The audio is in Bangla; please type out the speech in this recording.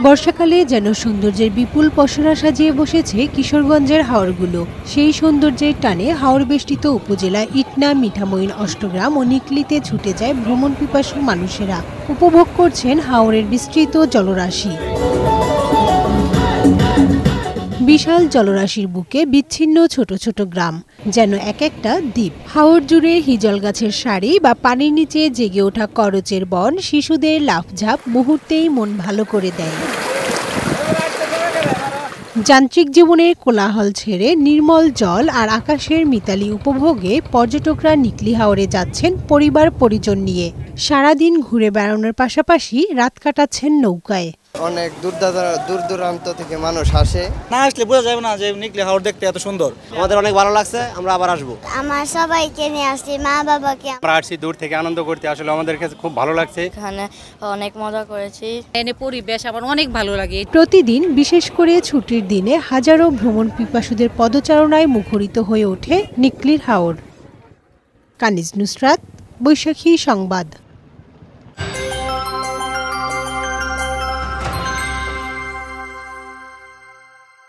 বর্ষাকালে যেন সৌন্দর্যের বিপুল পসরা সাজিয়ে বসেছে কিশোরগঞ্জের হাওরগুলো। সেই সৌন্দর্যের টানে হাওর বেষ্টিত উপজেলা ইটনা, মিঠামইন, অষ্টগ্রাম ও নিকলিতে ছুটে যায় ভ্রমণ পিপাসু মানুষেরা। উপভোগ করছেন হাওরের বিস্তৃত জলরাশি। বিশাল জলরাশির বুকে বিচ্ছিন্ন ছোট ছোট গ্রাম, যেন এক একটা দ্বীপ। হাওর জুড়ে হিজল গাছের সারি বা পানির নিচে জেগে ওঠা করচের বন শিশুদের লাফঝাপ মুহূর্তেই মন ভালো করে দেয়। যান্ত্রিক জীবনের কোলাহল ছেড়ে নির্মল জল আর আকাশের মিতালি উপভোগে পর্যটকরা নিকলি হাওরে যাচ্ছেন পরিবার পরিজন নিয়ে। সারাদিন ঘুরে বেড়ানোর পাশাপাশি রাত কাটাচ্ছেন নৌকায়। অনেক দূর দূরান্ত থেকে মানুষ আসে। না আসলে বোঝা যাবে না যে নিকলি হাওর দেখতে এত সুন্দর। আমাদের অনেক ভালো লাগছে, আমরা আবার আসবো। আমার সবাইকে নিয়ে আসছি, মা বাবাকে। আমরা আসছি দূর থেকে আনন্দ করতে, আসলে আমাদের কাছে খুব ভালো লাগছে। এখানে অনেক মজা করেছি, এনে পরিবেশ আমার অনেক ভালো লাগে। প্রতিদিন বিশেষ করে ছুটির দিনে হাজারো ভ্রমণ পিপাসুদের পদচারণায় মুখরিত হয়ে ওঠে নিকলির হাওর। কানিজ নুসরাত, বৈশাখী সংবাদ।